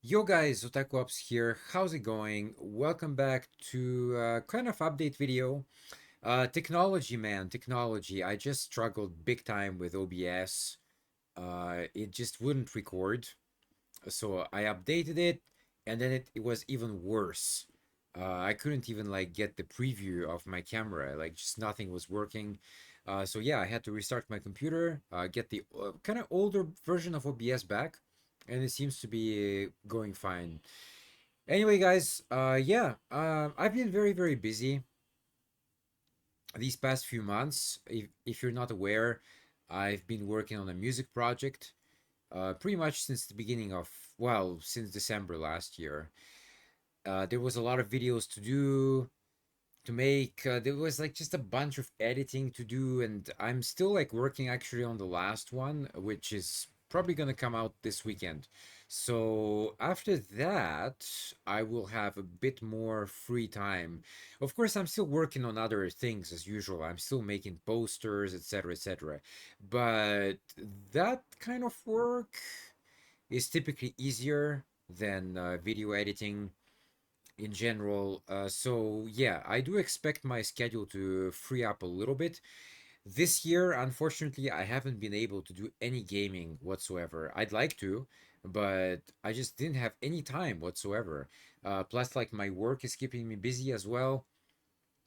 Yo guys, Otaku Ops here. How's it going? Welcome back to kind of update video. Technology, man, technology. I just struggled big time with OBS. It just wouldn't record. So I updated it, and then it was even worse. I couldn't even like get the preview of my camera. Like just nothing was working. So yeah, I had to restart my computer, get the kind of older version of OBS back, and it seems to be going fine. Anyway, guys, I've been very busy these past few months. If you're not aware, I've been working on a music project pretty much since the beginning of, well, since December last year. There was a lot of videos to do, to make. There was like just a bunch of editing to do, and I'm still like working actually on the last one, which is probably gonna come out this weekend. So after that, I will have a bit more free time. Of course, I'm still working on other things as usual. I'm still making posters, etc., etc. But that kind of work is typically easier than video editing in general. So yeah, I do expect my schedule to free up a little bit. This year, unfortunately, I haven't been able to do any gaming whatsoever. I'd like to, but I just didn't have any time whatsoever. Plus, like my work is keeping me busy as well.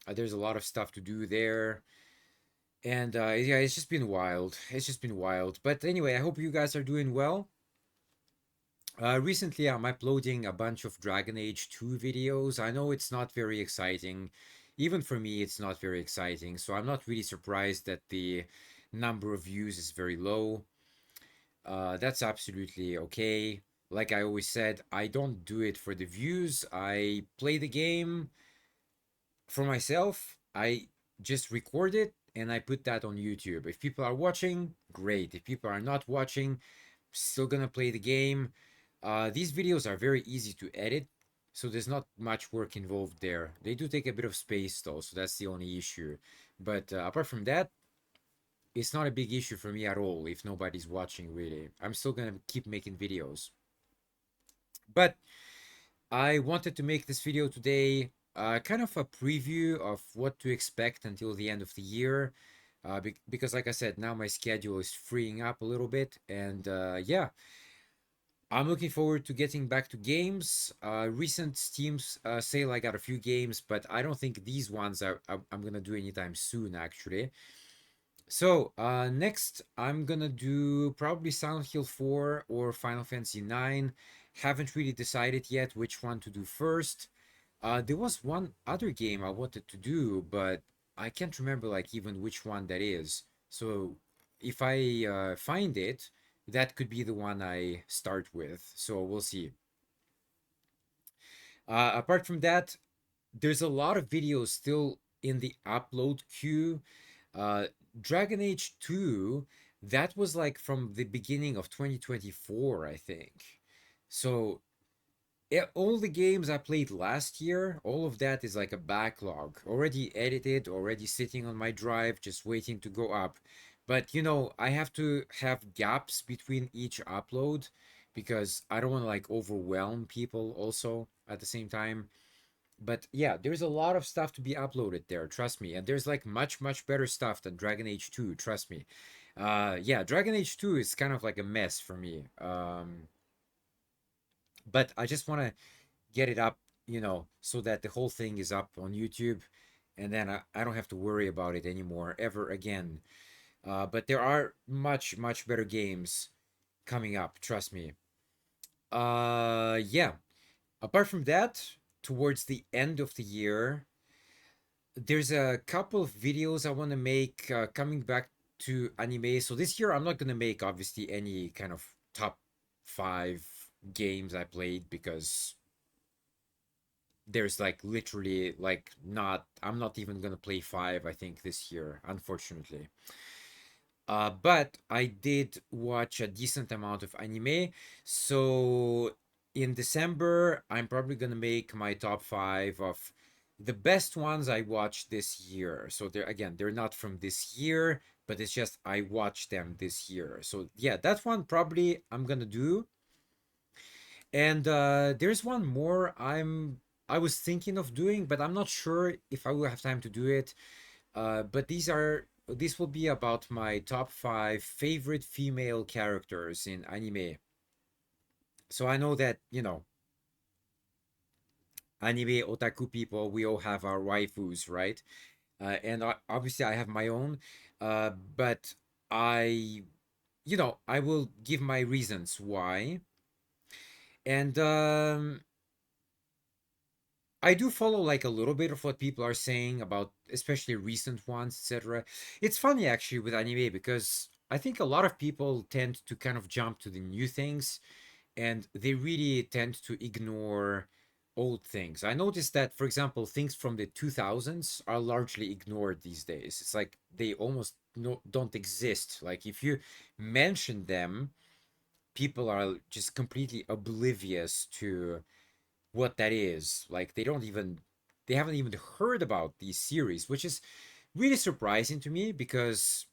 There's a lot of stuff to do there. And yeah, it's just been wild. It's just been wild. But anyway, I hope you guys are doing well. Recently, I'm uploading a bunch of Dragon Age 2 videos. I know it's not very exciting. Even for me, it's not very exciting. So I'm not really surprised that the number of views is very low. That's absolutely okay. Like I always said, I don't do it for the views. I play the game for myself. I just record it and I put that on YouTube. If people are watching, great. If people are not watching, still gonna play the game. These videos are very easy to edit, so there's not much work involved there. They do take a bit of space though, so that's the only issue. But apart from that, it's not a big issue for me at all if nobody's watching really. I'm still gonna keep making videos. But I wanted to make this video today, kind of a preview of what to expect until the end of the year. Because like I said, now my schedule is freeing up a little bit, and yeah, I'm looking forward to getting back to games. Recent Steam's sale, I got a few games, but I don't think these ones I'm gonna do anytime soon, actually. So next, I'm gonna do probably Silent Hill 4 or Final Fantasy 9. Haven't really decided yet which one to do first. There was one other game I wanted to do, but I can't remember like even which one that is. So if I find it, that could be the one I start with. So we'll see. Apart from that, there's a lot of videos still in the upload queue. Uh, Dragon Age 2, that was like from the beginning of 2024, I think. So all the games I played last year, all of that is like a backlog, already edited, already sitting on my drive, just waiting to go up. But you know, I have to have gaps between each upload because I don't want to like overwhelm people also at the same time. But yeah, there's a lot of stuff to be uploaded there, trust me. And there's like much better stuff than Dragon Age 2, trust me. Yeah, Dragon Age 2 is kind of like a mess for me. But I just want to get it up, so that the whole thing is up on YouTube, and then I don't have to worry about it anymore ever again. But there are much better games coming up, trust me. Yeah. Apart from that, towards the end of the year, there's a couple of videos I want to make coming back to anime. So this year I'm not gonna make obviously any kind of top five games I played because there's like literally like not I'm not even gonna play five, I think, this year, unfortunately. But I did watch a decent amount of anime. So in December, I'm probably gonna make my top five of the best ones I watched this year. So they're not from this year, but it's just I watched them this year. So yeah, that one probably I'm gonna do. And there's one more I was thinking of doing, but I'm not sure if I will have time to do it. But this will be about my top five favorite female characters in anime. So I know that, anime otaku people, we all have our waifus, right? And obviously I have my own, but I, I will give my reasons why. And I do follow like a little bit of what people are saying about especially recent ones, etc. It's funny actually with anime because I think a lot of people tend to kind of jump to the new things and they really tend to ignore old things. I noticed that, for example, things from the 2000s are largely ignored these days. It's like they almost don't exist. Like if you mention them, people are just completely oblivious to what that is. Like they haven't even heard about these series, which is really surprising to me because,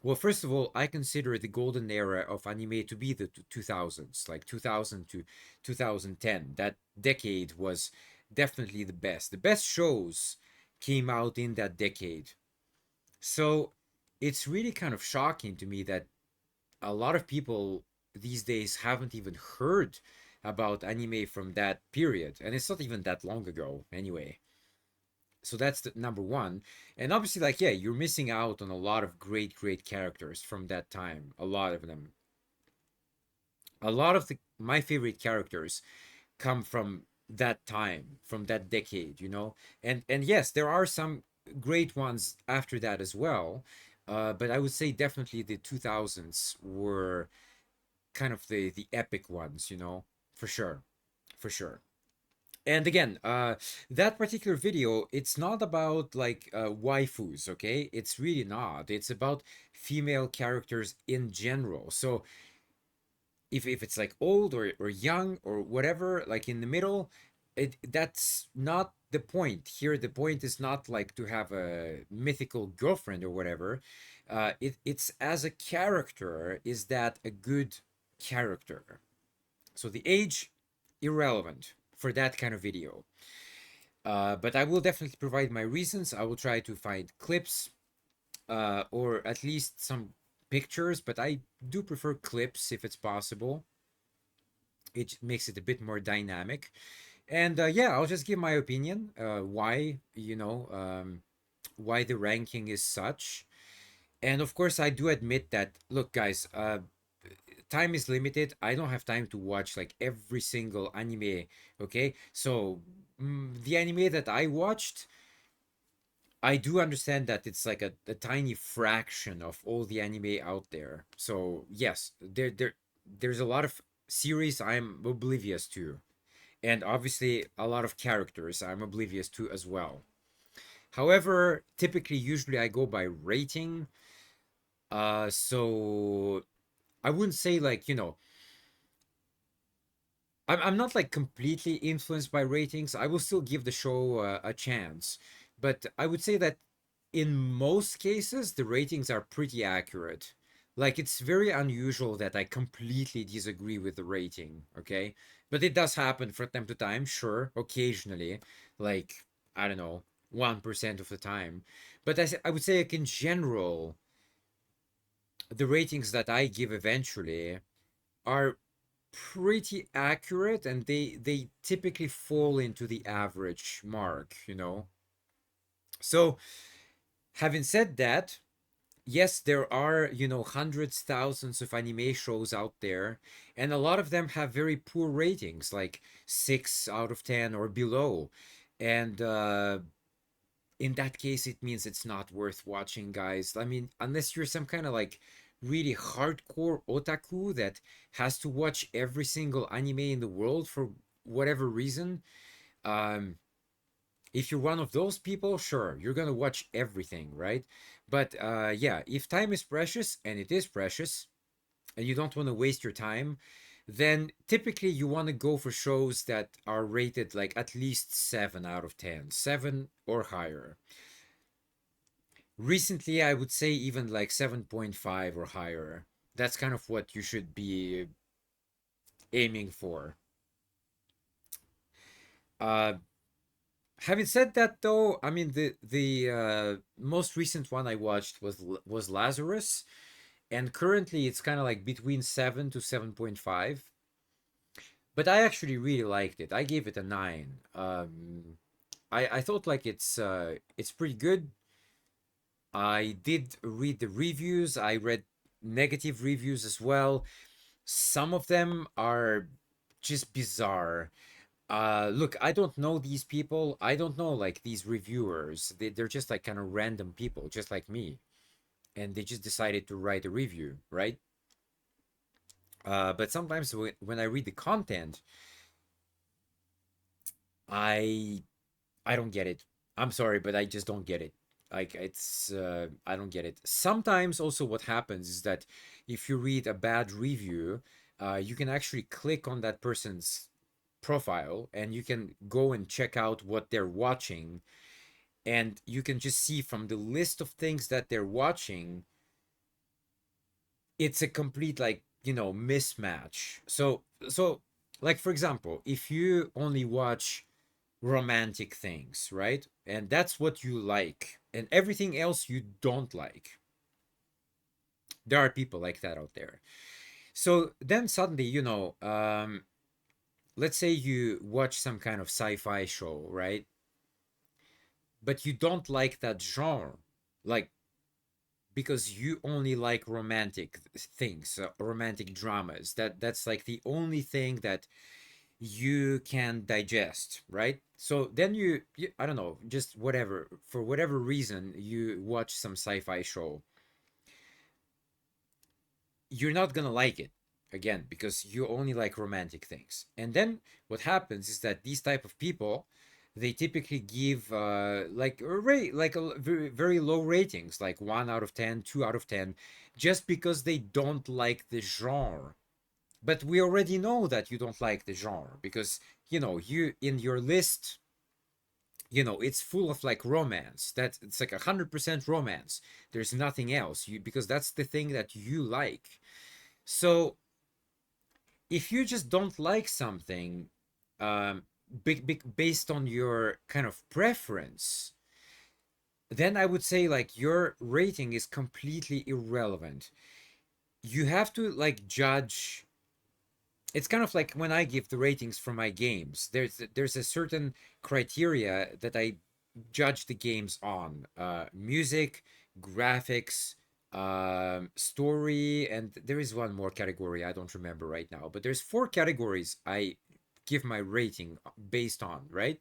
well, first of all, I consider the golden era of anime to be the 2000s, like 2000 to 2010. That decade was definitely the best. The best shows came out in that decade. So it's really kind of shocking to me that a lot of people these days haven't even heard about anime from that period. And it's not even that long ago, anyway. So that's the number one. And obviously, like, yeah, you're missing out on a lot of great characters from that time. A lot of them. A lot of my favorite characters come from that time, from that decade. And yes, there are some great ones after that as well. But I would say definitely the 2000s were kind of the epic ones, for sure, for sure. And again, that particular video, it's not about like waifus, okay? It's really not. It's about female characters in general. So if it's like old or young or whatever, like in the middle, that's not the point. Here, the point is not like to have a mythical girlfriend or whatever. It's as a character, is that a good character? So the age, irrelevant for that kind of video. But I will definitely provide my reasons. I will try to find clips, or at least some pictures, but I do prefer clips if it's possible. It makes it a bit more dynamic. And yeah, I'll just give my opinion, why the ranking is such. And of course, I do admit that, look, guys, time is limited. I don't have time to watch like every single anime. Okay, so the anime that I watched, I do understand that it's like a tiny fraction of all the anime out there. So yes, there's a lot of series I'm oblivious to, and obviously a lot of characters I'm oblivious to as well. However, typically, usually I go by rating. So I wouldn't say like, I'm not like completely influenced by ratings. I will still give the show a chance, but I would say that in most cases the ratings are pretty accurate. Like it's very unusual that I completely disagree with the rating, okay? But it does happen from time to time, sure, occasionally, like I don't know, 1% of the time. But I would say like in general, the ratings that I give eventually are pretty accurate and they typically fall into the average mark. So having said that, yes, there are hundreds, thousands of anime shows out there, and a lot of them have very poor ratings, like 6 out of 10 or below. And in that case, it means it's not worth watching, guys. I mean, unless you're some kind of like really hardcore otaku that has to watch every single anime in the world for whatever reason. Um, if you're one of those people, sure, you're gonna watch everything, right? But yeah, if time is precious, and it is precious, and you don't want to waste your time, then typically you want to go for shows that are rated like at least 7 out of 10, 7 or higher. Recently, I would say even like 7.5 or higher. That's kind of what you should be aiming for. Uh, Having said that, though, I mean the most recent one I watched was Lazarus, and currently it's kind of like between 7 to 7.5. But I actually really liked it. I gave it a 9. I thought like it's pretty good. I did read the reviews. I read negative reviews as well. Some of them are just bizarre. Look, I don't know these people. I don't know like these reviewers. They're just like kind of random people, just like me, and they just decided to write a review, right? But sometimes when I read the content, I I don't get it. I'm sorry, but I just don't get it. Like it's I don't get it. Sometimes also what happens is that if you read a bad review, you can actually click on that person's profile and you can go and check out what they're watching, and you can just see from the list of things that they're watching, it's a complete like, mismatch. So like for example, if you only watch romantic things, right? And that's what you like, and everything else you don't like. There are people like that out there. So then suddenly, let's say you watch some kind of sci-fi show, right? But you don't like that genre, like because you only like romantic things, romantic dramas. That's like the only thing that you can digest, right? So then I don't know, just whatever, for whatever reason, you watch some sci-fi show, you're not gonna like it again because you only like romantic things. And then what happens is that these type of people, they typically give like a rate, like a very, very low ratings, like 1 out of 10, 2 out of 10, just because they don't like the genre. But we already know that you don't like the genre because you in your list, it's full of like romance. That it's like 100% romance. There's nothing else, because that's the thing that you like. So if you just don't like something, um based on your kind of preference, then I would say like your rating is completely irrelevant. You have to like judge. It's kind of like when I give the ratings for my games. There's a certain criteria that I judge the games on: music, graphics, story, and there is one more category I don't remember right now. But there's four categories I give my rating based on, right?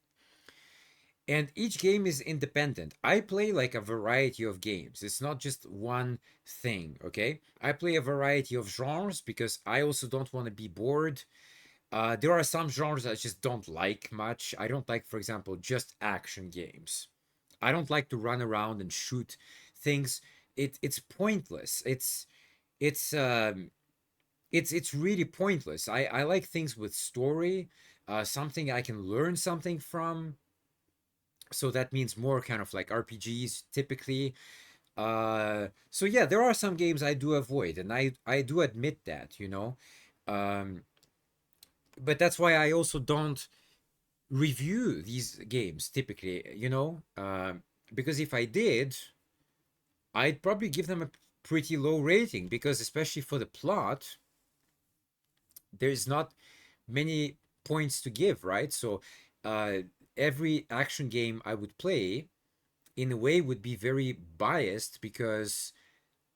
And each game is independent. I play like a variety of games. It's not just one thing, okay? I play a variety of genres because I also don't want to be bored. There are some genres I just don't like much. I don't like, for example, just action games. I don't like to run around and shoot things. It's pointless. It's it's really pointless. I like things with story, something I can learn something from. So that means more kind of like RPGs typically. So yeah, there are some games I do avoid, and I do admit that, Um, but that's why I also don't review these games typically, because if I did, I'd probably give them a pretty low rating because, especially for the plot, there's not many points to give, right? So, uh, every action game I would play, in a way, would be very biased because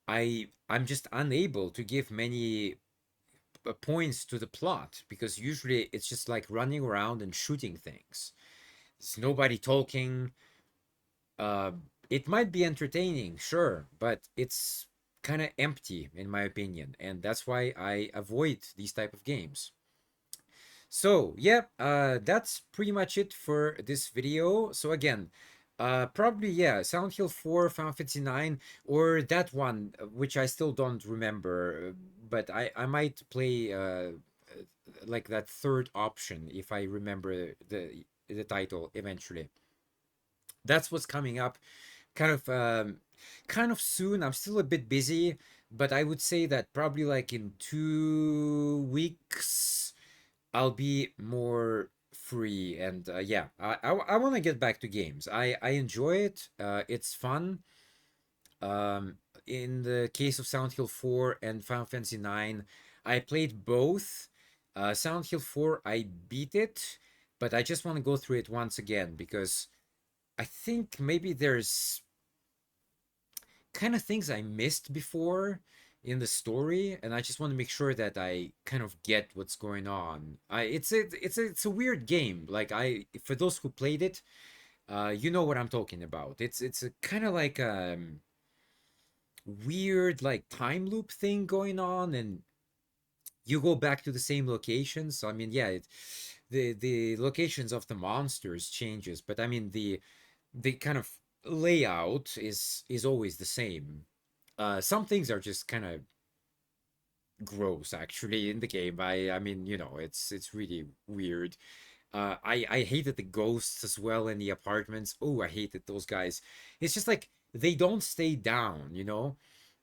I'm just unable to give many points to the plot because usually it's just like running around and shooting things. There's nobody talking. Uh, it might be entertaining, sure, but it's kind of empty in my opinion, and that's why I avoid these type of games. So yeah, that's pretty much it for this video. So again, probably yeah, Silent Hill 4, Final Fantasy 9, or that one, which I still don't remember, but I might play like that third option if I remember the title eventually. That's what's coming up kind of kind of soon. I'm still a bit busy, but I would say that probably like in 2 weeks, I'll be more free. And yeah, I want to get back to games. I enjoy it. It's fun. In the case of Silent Hill 4 and Final Fantasy 9, I played both. Silent Hill 4, I beat it, but I just want to go through it once again because I think maybe there's kind of things I missed before in the story, and I just want to make sure that I kind of get what's going on. It's a weird game. Like, I for those who played it, you know what I'm talking about. It's a kind of like weird like time loop thing going on, and you go back to the same locations. So I mean, yeah, the locations of the monsters changes, but I mean the kind of layout is always the same. Some things are just kind of gross actually in the game. I mean, it's really weird. I hated the ghosts as well in the apartments. Oh, I hated those guys. It's just like they don't stay down, you know?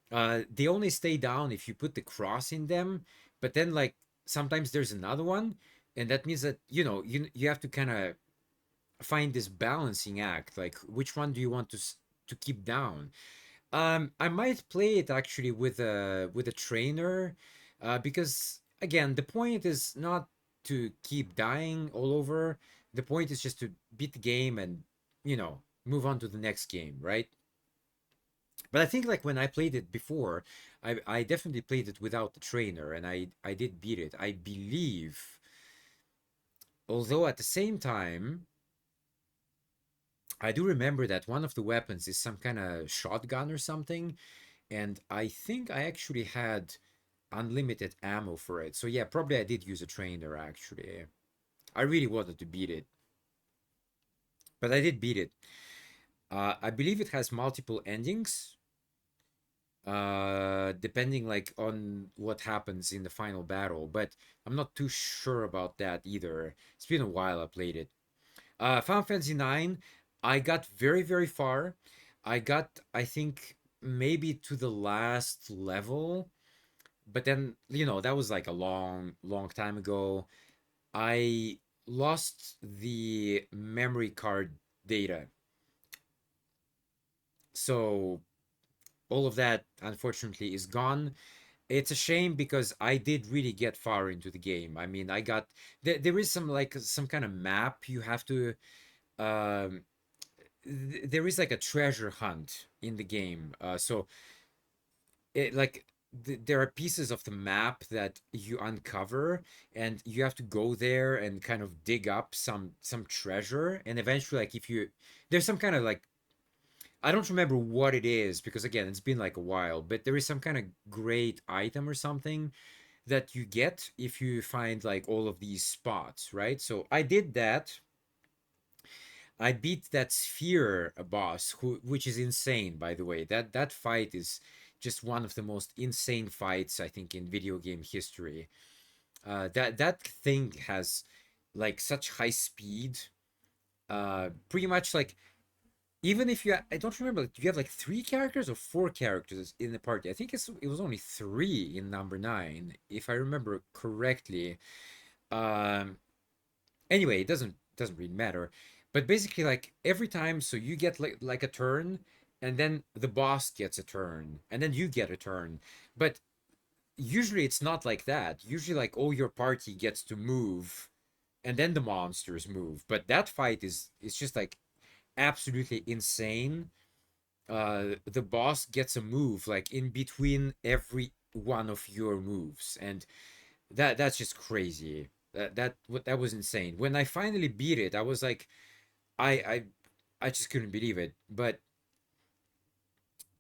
They only stay down if you put the cross in them, but then like sometimes there's another one, and that means that you have to kind of find this balancing act, like which one do you want to keep down. I might play it actually with a trainer, because again, the point is not to keep dying all over. The point is just to beat the game and move on to the next game, right? But I think like when I played it before, I definitely played it without the trainer, and I did beat it, I believe. Although at the same time, I do remember that one of the weapons is some kind of shotgun or something, and I think I actually had unlimited ammo for it. So yeah, probably I did use a trainer actually. I really wanted to beat it, but I did beat it. I believe it has multiple endings, depending like on what happens in the final battle, but I'm not too sure about that either. It's been a while I played it. Final Fantasy 9, I got very, very far. I got, I think, maybe to the last level, but then, that was like a long, long time ago. I lost the memory card data. So all of that, unfortunately, is gone. It's a shame because I did really get far into the game. I mean, there is some like some kind of map you have to um there is like a treasure hunt in the game. So it like there are pieces of the map that you uncover, and you have to go there and kind of dig up some treasure, and eventually like if you there's some kind of like, I don't remember what it is because again it's been like a while, but there is some kind of great item or something that you get if you find like all of these spots, right? So I did that. I beat that sphere boss, which is insane, by the way. That fight is just one of the most insane fights I think in video game history. That thing has like such high speed. Pretty much like, even if I don't remember, like, you have like three characters or four characters in the party. I think it was only three in number nine, if I remember correctly. Um, anyway, it doesn't really matter, but basically like every time, so you get like a turn, and then the boss gets a turn, and then you get a turn. But usually it's not like that. Usually like all your party gets to move, and then the monsters move. But that fight is just like absolutely insane. The boss gets a move like in between every one of your moves, and that's just crazy. That was insane. When I finally beat it, I was like, I I I just couldn't believe it. But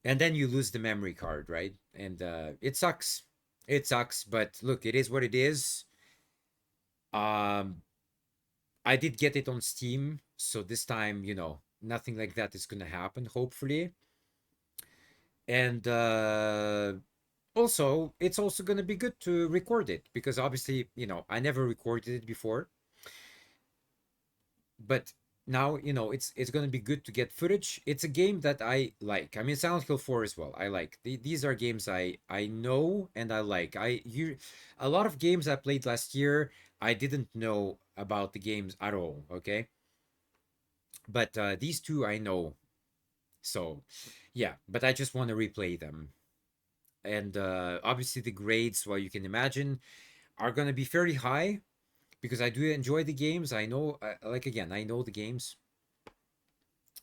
and then you lose the memory card, right? And it sucks. It sucks. But look, it is what it is. Um, I did get it on Steam, so this time, nothing like that is gonna happen. Hopefully, and also it's also gonna be good to record it because obviously, I never recorded it before, but now, it's going to be good to get footage. It's a game that I like. I mean, Silent Hill 4 as well, I like. These are games I know and I like. A lot of games I played last year, I didn't know about the games at all, okay? But these two I know. So yeah, but I just want to replay them. And obviously the grades, well, you can imagine, are going to be fairly high because I do enjoy the games. I know, like, again, I know the games.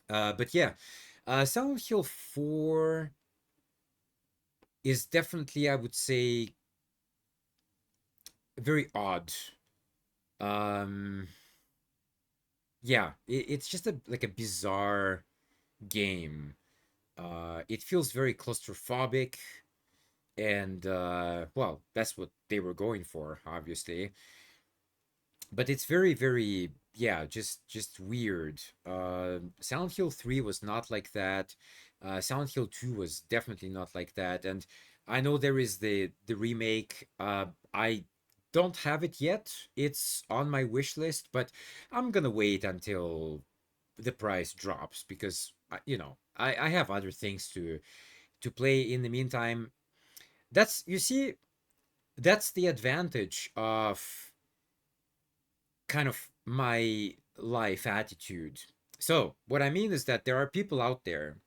But yeah, Silent Hill 4 is definitely, I would say, very odd. Um, yeah, it's just like a bizarre game. It feels very claustrophobic, and well, that's what they were going for, obviously. But it's very, very, yeah, just weird. Silent Hill 3 was not like that. Silent Hill 2 was definitely not like that. And I know there is the remake. I don't have it yet. It's on my wish list, but I'm gonna wait until the price drops because I have other things to play in the meantime. That's, you see, that's the advantage of kind of my life attitude. So, what I mean is that there are people out there,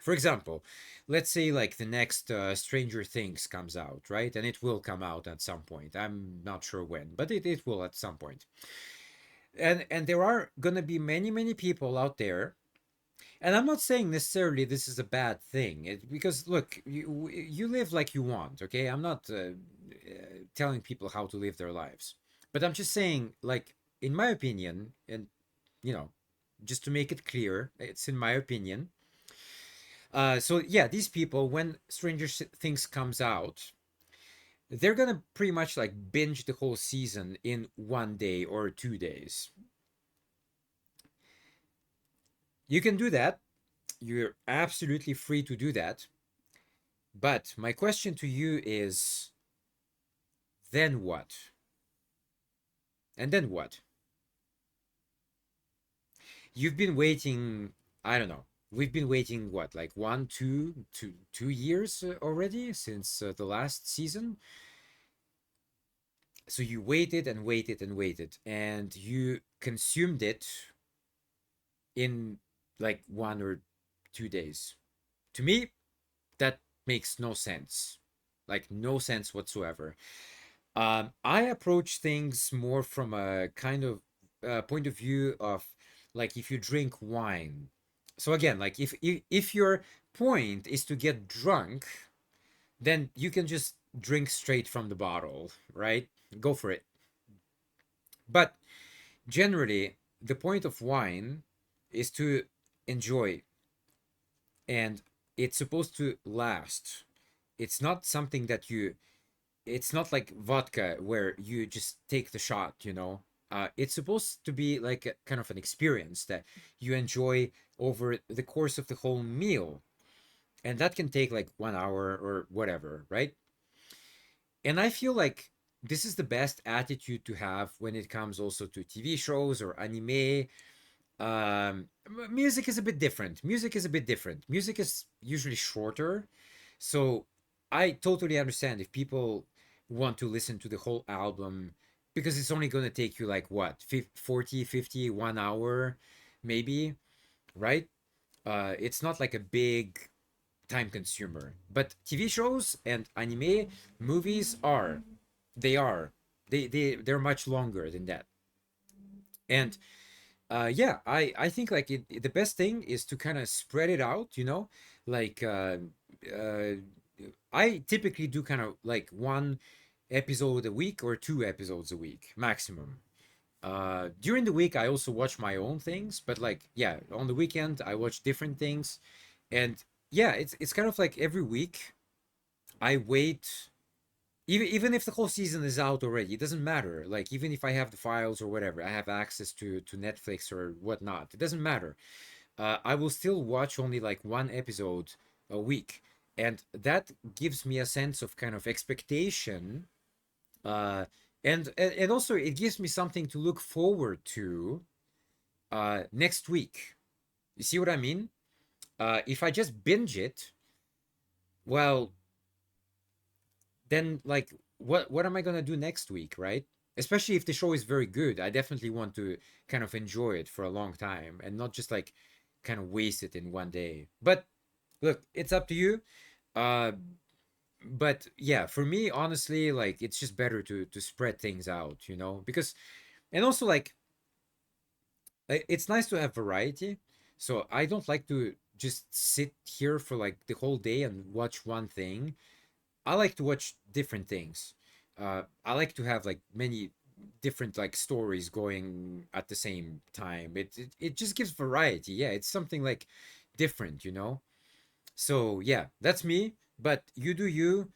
for example, let's say like the next Stranger Things comes out, right? And it will come out at some point. I'm not sure when, but it will at some point. And there are going to be many, many people out there. And I'm not saying necessarily this is a bad thing, because look, you live like you want, okay? I'm not telling people how to live their lives, but I'm just saying, like, in my opinion, and you know, just to make it clear, it's in my opinion. So yeah, these people, when Stranger Things comes out, they're gonna pretty much like binge the whole season in 1 day or 2 days. You can do that. You're absolutely free to do that. But my question to you is, then what? And then what? You've been waiting, I don't know. We've been waiting what, like 2 years already since the last season. So you waited and waited and waited, and you consumed it in like 1 or 2 days. To me, that makes no sense. Like, no sense whatsoever. I approach things more from a kind of point of view of, like, if you drink wine. So again, like, if your point is to get drunk, then you can just drink straight from the bottle, right? Go for it. But generally, the point of wine is to enjoy, and it's supposed to last. It's not something that you, it's not like vodka where you just take the shot. It's supposed to be like a kind of an experience that you enjoy over the course of the whole meal. And that can take like 1 hour or whatever, right? And I feel like this is the best attitude to have when it comes also to TV shows or anime. Music is a bit different. Music is usually shorter. So I totally understand if people want to listen to the whole album, because it's only going to take you like what, 40, 50, 1 hour, maybe, right? It's not like a big time consumer. But TV shows and anime movies are, they are, they're much longer than that. And yeah, I think like the best thing is to kind of spread it out. Like uh I typically do kind of like one episode a week or 2 episodes a week maximum. During the week I also watch my own things, but like, yeah, on the weekend I watch different things. And yeah, it's kind of like every week I wait. Even if the whole season is out already, it doesn't matter. Like, even if I have the files or whatever, I have access to Netflix or whatnot, it doesn't matter. I will still watch only like one episode a week, and that gives me a sense of kind of expectation. uh and also it gives me something to look forward to, next week. You see what I mean? If I just binge it, well, then like what am I gonna do next week, right? Especially if the show is very good, I definitely want to kind of enjoy it for a long time and not just like kind of waste it in one day. But look, it's up to you. Uh, but yeah, for me, honestly, like it's just better to spread things out, you know, because and also like it's nice to have variety. So I don't like to just sit here for like the whole day and watch one thing. I like to watch different things. I like to have like many different like stories going at the same time. It just gives variety. Yeah, it's something like different, you know. So yeah, that's me. But you do you.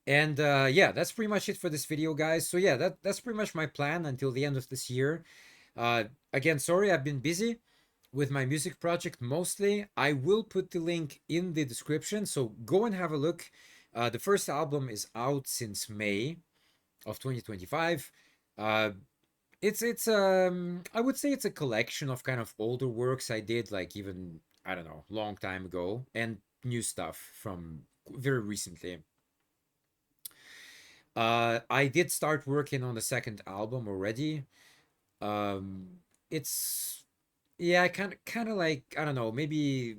And yeah, that's pretty much it for this video, guys. So yeah, that's pretty much my plan until the end of this year. Uh, Again, sorry, I've been busy with my music project mostly. I will put the link in the description, so go and have a look. The first album is out since May of 2025. Uh, it's I would say it's a collection of kind of older works I did like even I don't know long time ago and new stuff from very recently. I did start working on the second album already. It's yeah, kind of like I don't know, maybe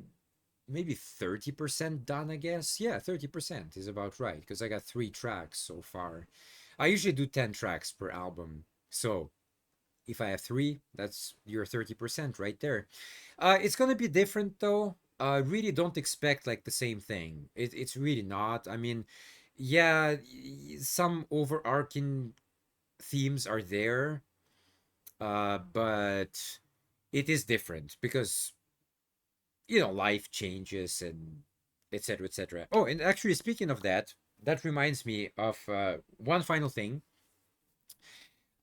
30% done, I guess. Yeah, 30% is about right because I got 3 tracks so far. I usually do 10 tracks per album. So if I have three, that's your 30% right there. It's gonna be different though. Really don't expect like the same thing. It's really not. I mean, yeah, some overarching themes are there, but it is different because life changes and etc etc. Oh, and actually speaking of that, that reminds me of one final thing.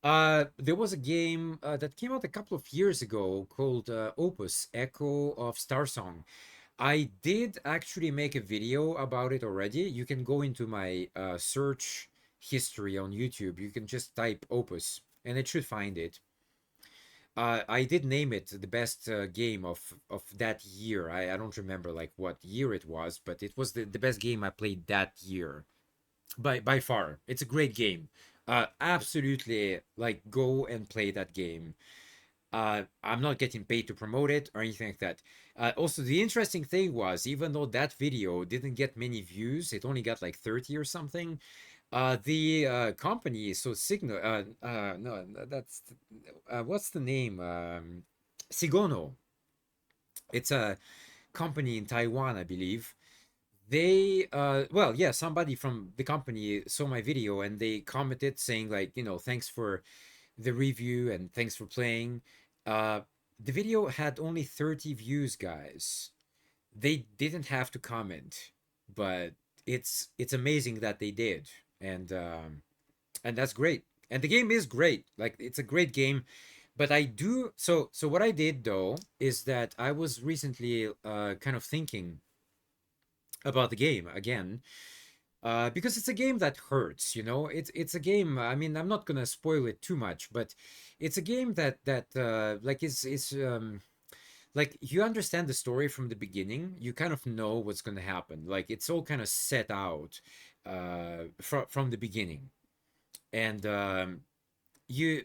There was a game that came out a couple of years ago called Opus Echo of Starsong. I did actually make a video about it already. You can go into my search history on YouTube. You can just type Opus and it should find it. I did name it the best game of that year. I don't remember like what year it was, but it was the best game I played that year by far. It's a great game. Absolutely, like go and play that game. I'm not getting paid to promote it or anything like that. Also, the interesting thing was, even though that video didn't get many views, it only got like 30 or something. The company, so Signal, no, that's what's the name? Sigono. It's a company in Taiwan, I believe. They, well, yeah, somebody from the company saw my video and they commented saying like, thanks for the review and thanks for playing. Uh, the video had only 30 views, guys. They didn't have to comment, but it's amazing that they did, and that's great. And the game is great. Like it's a great game. But I do so what I did though is that I was recently kind of thinking about the game again because it's a game that hurts, it's a game. I mean, I'm not gonna spoil it too much, but it's a game that like is like you understand the story from the beginning. You kind of know what's gonna happen. Like it's all kind of set out from the beginning, and you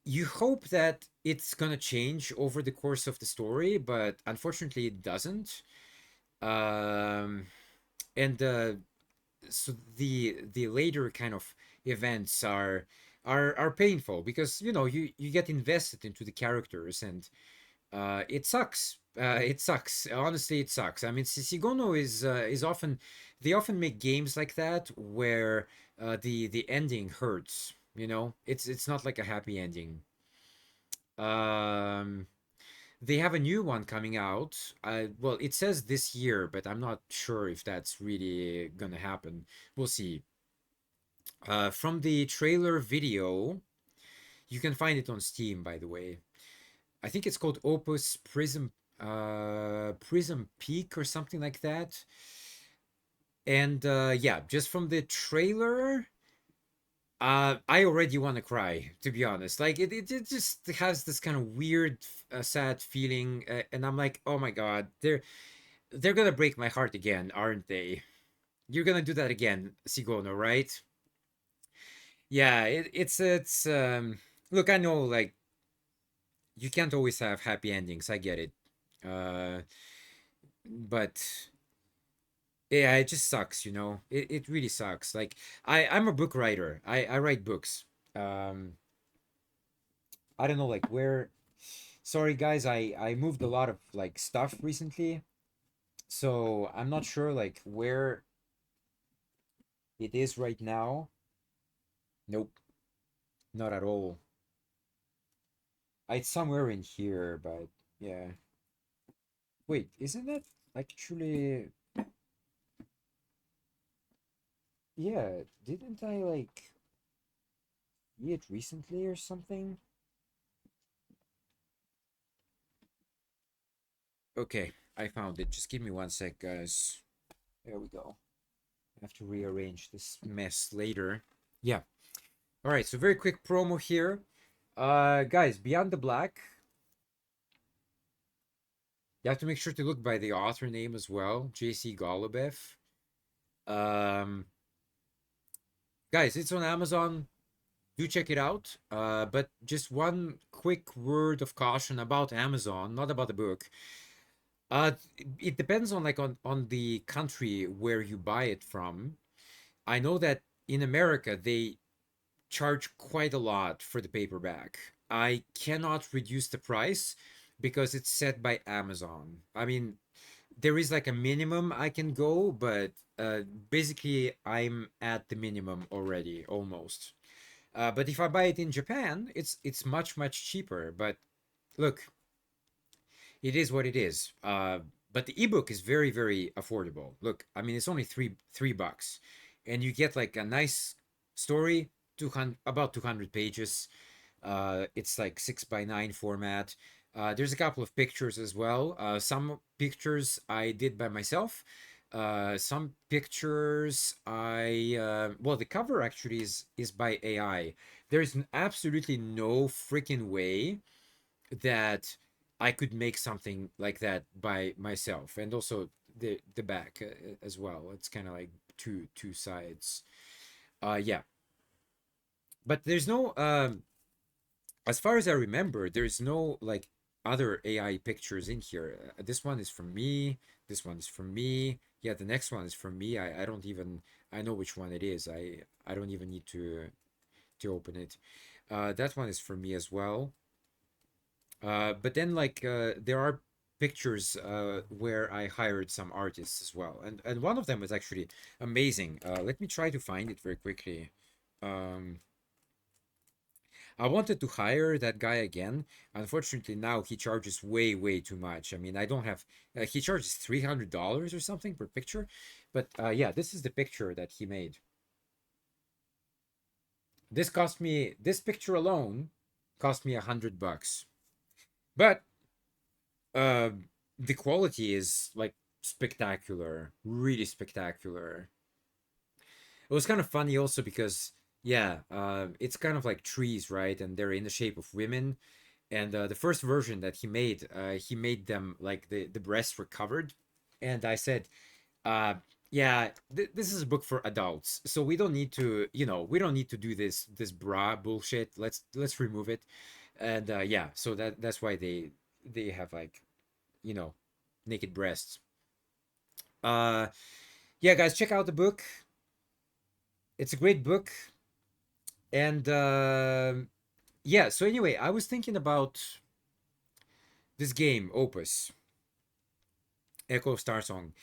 you hope that it's gonna change over the course of the story, but unfortunately it doesn't. Um, and so the later kind of events are painful because you get invested into the characters, and it sucks. It sucks. Honestly, it sucks. I mean, Sigono is often they often make games like that where the ending hurts. It's not like a happy ending. Um, they have a new one coming out. Well, it says this year, but I'm not sure if that's really gonna happen. We'll see. From the trailer video, you can find it on Steam, by the way. I think it's called Opus Prism Peak or something like that. And yeah, just from the trailer, I already want to cry, to be honest. Like it just has this kind of weird, sad feeling, and I'm like, oh my god, they're gonna break my heart again, aren't they? You're gonna do that again, Sigono, right? Yeah, it's. Look, I know, like you can't always have happy endings. I get it, uh, but yeah, it just sucks, you know. It really sucks. Like I'm a book writer. I write books. Um, I don't know, like where. Sorry, guys. I moved a lot of like stuff recently, so I'm not sure like where it is right now. Nope, not at all. It's somewhere in here, but yeah. Wait, isn't that actually? Yeah, didn't I like see it recently or something? Okay, I found it. Just give me one sec, guys. There we go. I have to rearrange this mess later. Yeah. All right, so very quick promo here. Guys, Beyond the Black, you have to make sure to look by the author name as well, JC Golubev. Um, guys, it's on Amazon. Do check it out. But just one quick word of caution about Amazon, not about the book. Uh, it depends on on the country where you buy it from. I know that in America they charge quite a lot for the paperback. I cannot reduce the price because it's set by Amazon. I mean, there is like a minimum I can go, but basically I'm at the minimum already almost. But if I buy it in Japan, it's much cheaper. But look, it is what it is. But the ebook is very affordable. Look, I mean, it's only three bucks, and you get like a nice story, 200 about 200 pages. It's like 6 by 9 format. There's a couple of pictures as well. Some pictures I did by myself. Some pictures well, the cover actually is by AI. There's absolutely no freaking way that I could make something like that by myself, and also the back as well. It's kind of like two sides. Yeah, but there's no as far as I remember, there's no like other AI pictures in here. This one is from me. This one is from me. Yeah, the next one is from me. I don't even I know which one it is. I don't even need to open it. That one is from me as well. But then like there are pictures where I hired some artists as well, and one of them was actually amazing. Let me try to find it very quickly. Um, I wanted to hire that guy again. Unfortunately, now he charges way too much. I mean, I don't have. He charges $300 or something per picture, but yeah, this is the picture that he made. This cost me. This picture alone cost me $100, but uh, the quality is like spectacular, really spectacular. It was kind of funny also because yeah, it's kind of like trees, right? And they're in the shape of women. And the first version that he made them like the breasts were covered. And I said, uh, yeah, this is a book for adults, so we don't need to, we don't need to do this bra bullshit. Let's remove it. And yeah, so that's why they have like, you know, naked breasts. Uh, yeah, guys, check out the book. It's a great book. And yeah, so anyway, I was thinking about this game, Opus, Echo of Star Song.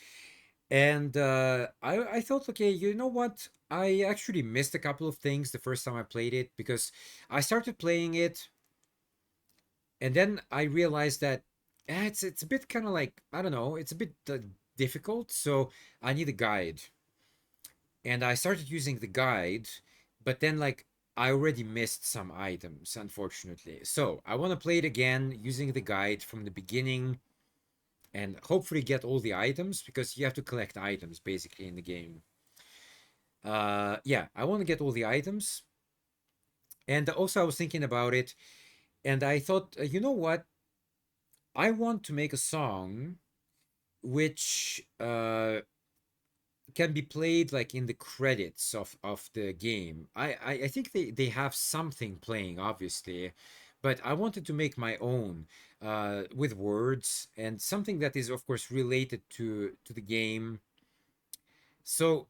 And I thought, okay, you know what? I actually missed a couple of things the first time I played it because I started playing it and then I realized that it's a bit kind of like, I don't know, it's a bit difficult, so I need a guide. And I started using the guide, but then like I already missed some items, unfortunately. So I want to play it again using the guide from the beginning and hopefully get all the items because you have to collect items basically in the game. Yeah, I want to get all the items. And also, I was thinking about it, and I thought, you know what? I want to make a song which can be played like in the credits of the game. I think they have something playing, obviously, but I wanted to make my own with words and something that is, of course, related to the game. So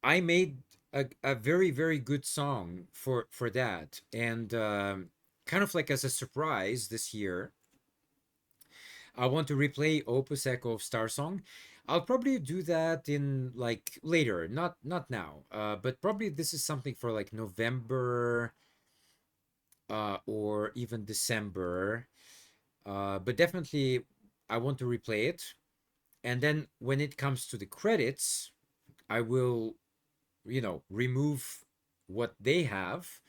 I made a very very good song for that, and kind of like as a surprise this year, I want to replay Opus Echo of Star Song. I'll probably do that in like later, not now. But probably this is something for like November or even December. But definitely I want to replay it. And then when it comes to the credits, I will, remove what they have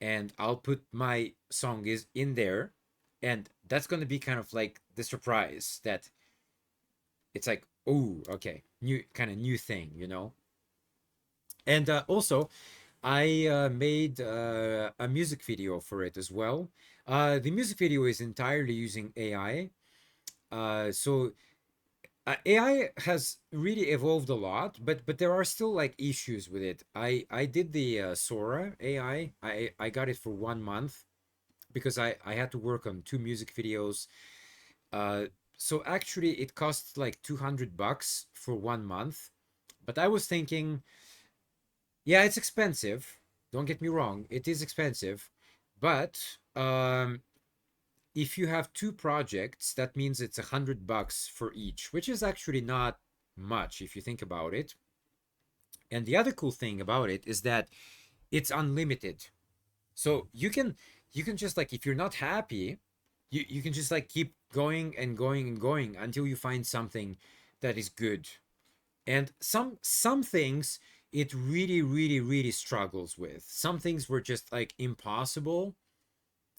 and I'll put my song is in there. And that's going to be kind of like the surprise that it's like, oh, okay, new kind of new thing, and also I made a music video for it as well. The music video is entirely using AI. So AI has really evolved a lot, but there are still like issues with it. I did the Sora AI. I got it for 1 month because I had to work on two music videos. uh so actually it costs like $200 for 1 month. But I was thinking, yeah, it's expensive. Don't get me wrong, it is expensive. But if you have two projects, that means it's $100 for each, which is actually not much if you think about it. And the other cool thing about it is that it's unlimited. So you can just like, if you're not happy, you can just like keep going and going and going until you find something that is good. And some things it really really really struggles with. Some things were just like impossible,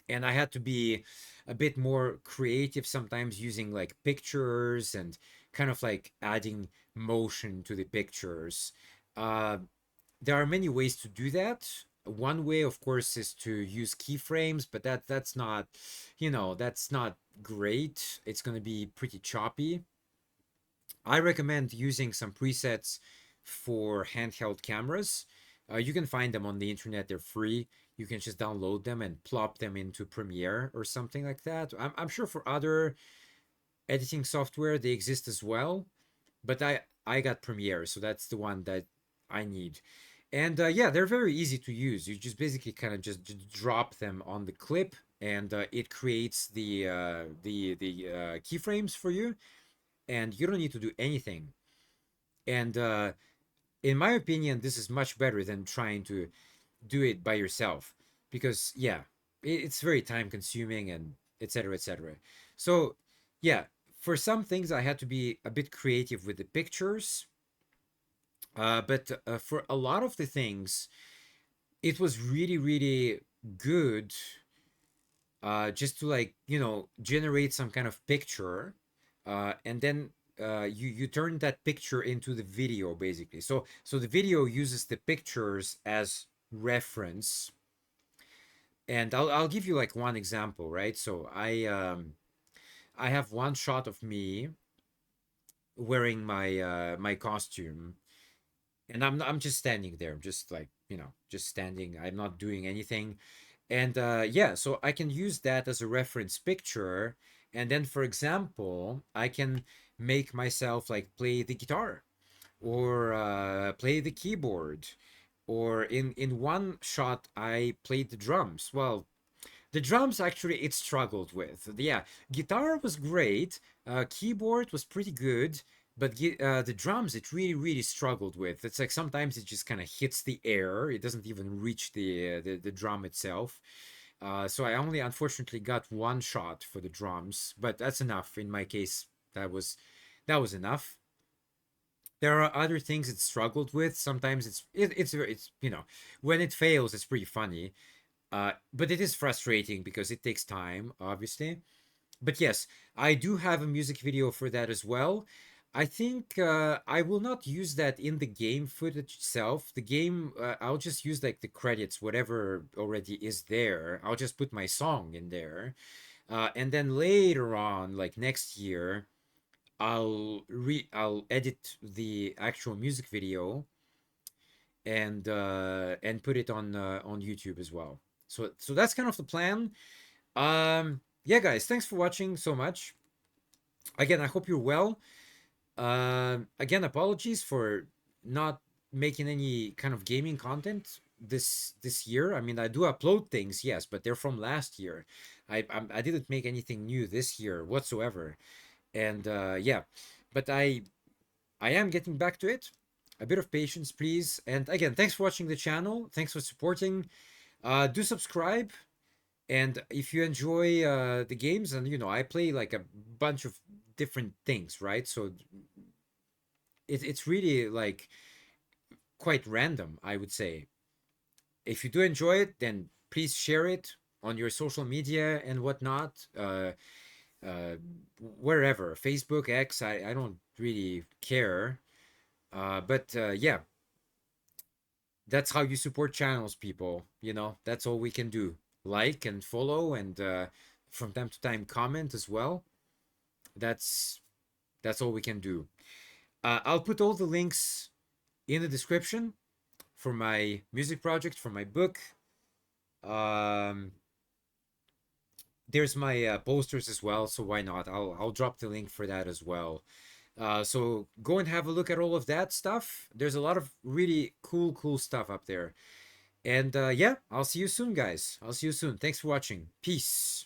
and I had to be a bit more creative sometimes, using like pictures and kind of like adding motion to the pictures. uh, there are many ways to do that. One way, of course, is to use keyframes, but that's not, that's not great. It's going to be pretty choppy. I recommend using some presets for handheld cameras. You can find them on the internet, they're free. You can just download them and plop them into Premiere or something like that. I'm sure for other editing software they exist as well, but I got Premiere, so that's the one that I need. And yeah, they're very easy to use. You just basically kind of just drop them on the clip, and it creates the keyframes for you, and you don't need to do anything. And in my opinion, this is much better than trying to do it by yourself, because yeah, it's very time consuming and etc etc. So yeah, for some things I had to be a bit creative with the pictures, but for a lot of the things it was really really good, just to like generate some kind of picture, and then you turn that picture into the video basically. So the video uses the pictures as reference. And I'll give you like one example, right? So I have one shot of me wearing my costume, and I'm just standing there. I'm just like, just standing. I'm not doing anything. And yeah, so I can use that as a reference picture. And then, for example, I can make myself like play the guitar, or play the keyboard, or in one shot I played the drums. Well, the drums actually it struggled with. Yeah, guitar was great. Keyboard was pretty good, but the drums it really really struggled with. It's like sometimes it just kind of hits the air. It doesn't even reach the drum itself. So I only unfortunately got one shot for the drums, but that's enough. In my case, that was enough. There are other things it struggled with. Sometimes it's when it fails, it's pretty funny. But it is frustrating because it takes time, obviously. But yes, I do have a music video for that as well. I think I will not use that in the game footage itself. The game, I'll just use like the credits, whatever already is there. I'll just put my song in there. And then later on, like next year, I'll edit the actual music video and put it on YouTube as well. So that's kind of the plan. Yeah, guys, thanks for watching so much. Again, I hope you're well. Again, apologies for not making any kind of gaming content this year. I mean, I do upload things, yes, but they're from last year. I didn't make anything new this year whatsoever, and yeah, but I am getting back to it. A bit of patience, please. And again, thanks for watching the channel. Thanks for supporting. Do subscribe. And if you enjoy the games, and I play like a bunch of different things, right? So it's really like quite random, I would say. If you do enjoy it, then please share it on your social media and whatnot. Uh, Wherever, Facebook, X, I don't really care. But yeah, that's how you support channels, people. That's all we can do. Like and follow, and from time to time comment as well. That's that's all we can do. I'll put all the links in the description for my music project, for my book. Um, there's my posters as well, so why not? I'll drop the link for that as well. So go and have a look at all of that stuff. There's a lot of really cool stuff up there. And yeah, I'll see you soon, guys. I'll see you soon. Thanks for watching. Peace.